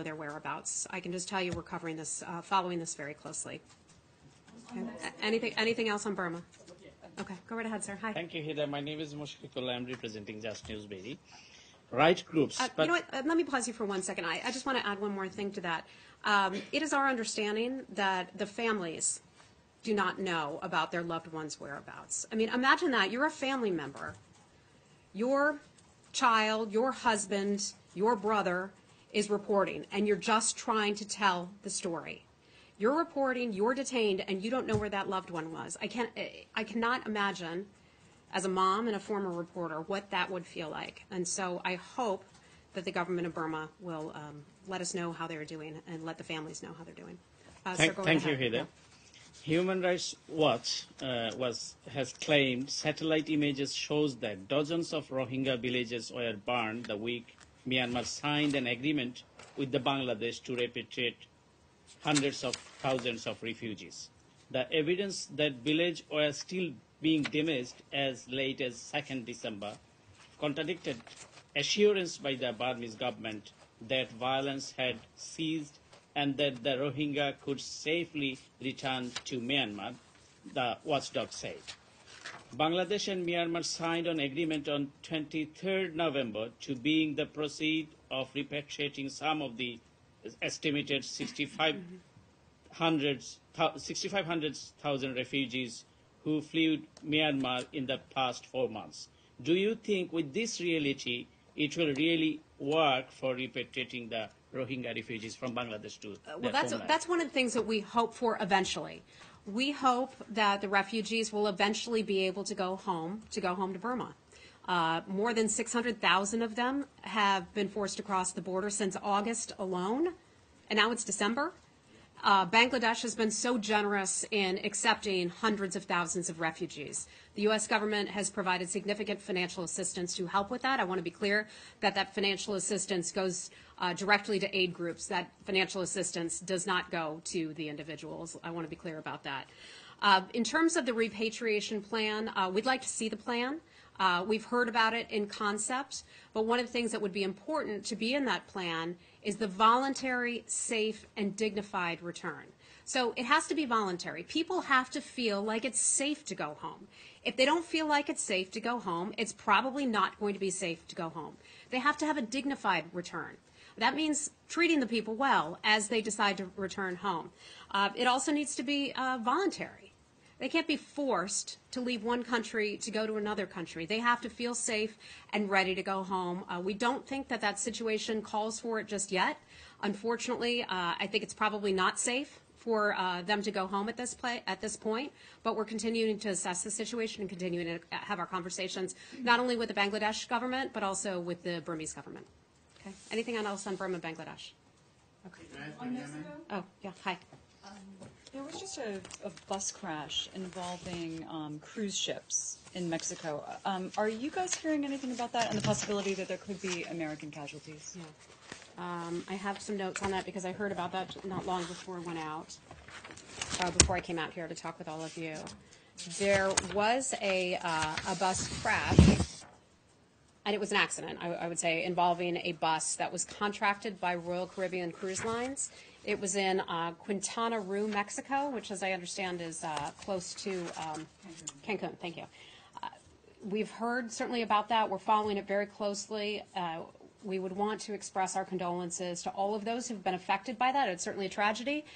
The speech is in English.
their whereabouts. I can just tell you we're covering this, following this very closely. Okay. Anything else on Burma? Okay, go right ahead, sir. Hi. Thank you, Heather. My name is Mushfiqul. I'm representing Just Newsbery. Right groups. You know what? Let me pause you for 1 second. I just want to add one more thing to that. It is our understanding that the families do not know about their loved ones' whereabouts. I mean, imagine that. You're a family member. Your child, your husband, your brother is reporting, and you're just trying to tell the story. You're reporting, you're detained, and you don't know where that loved one was. I cannot imagine, as a mom and a former reporter, what that would feel like. And so I hope that the government of Burma will let us know how they're doing and let the families know how they're doing. Thank you, Heather. Yeah. Human Rights Watch has claimed satellite images shows that dozens of Rohingya villages were burned the week Myanmar signed an agreement with the Bangladesh to repatriate hundreds of thousands of refugees. The evidence that villages were still being damaged as late as 2nd December contradicted assurance by the Burmese government that violence had ceased and that the Rohingya could safely return to Myanmar, the watchdog said. Bangladesh and Myanmar signed an agreement on 23rd November to being the proceed of repatriating some of the estimated 6,500,000 refugees who fled Myanmar in the past 4 months. Do you think with this reality it will really work for repatriating the Rohingya refugees from Bangladesh to well, that's one of the things that we hope for eventually. We hope that the refugees will eventually be able to go home to Burma. More than 600,000 of them have been forced to cross the border since August alone, and now it's December. Bangladesh has been so generous in accepting hundreds of thousands of refugees. The U.S. government has provided significant financial assistance to help with that. I want to be clear that that financial assistance goes directly to aid groups. That financial assistance does not go to the individuals. I want to be clear about that. In terms of the repatriation plan, we'd like to see the plan. We've heard about it in concept, but one of the things that would be important to be in that plan is the voluntary, safe, and dignified return. So it has to be voluntary. People have to feel like it's safe to go home. If they don't feel like it's safe to go home, it's probably not going to be safe to go home. They have to have a dignified return. That means treating the people well as they decide to return home. It also needs to be voluntary. They can't be forced to leave one country to go to another country. They have to feel safe and ready to go home. We don't think that that situation calls for it just yet. Unfortunately, I think it's probably not safe for them to go home at this point, but we're continuing to assess the situation and continuing to have our conversations, not only with the Bangladesh government, but also with the Burmese government. Okay. Anything else on Burma, Bangladesh? Okay. On Mexico? Oh, yeah. Hi. There was just a bus crash involving cruise ships in Mexico. Are you guys hearing anything about that and the possibility that there could be American casualties? Yeah. I have some notes on that because I heard about that not long before I went out, before I came out here to talk with all of you. There was a bus crash, and it was an accident, I would say, involving a bus that was contracted by Royal Caribbean Cruise Lines. It was in Quintana Roo, Mexico, which, as I understand, is close to Cancun. Thank you. We've heard certainly about that. We're following it very closely. We would want to express our condolences to all of those who've been affected by that. It's certainly a tragedy,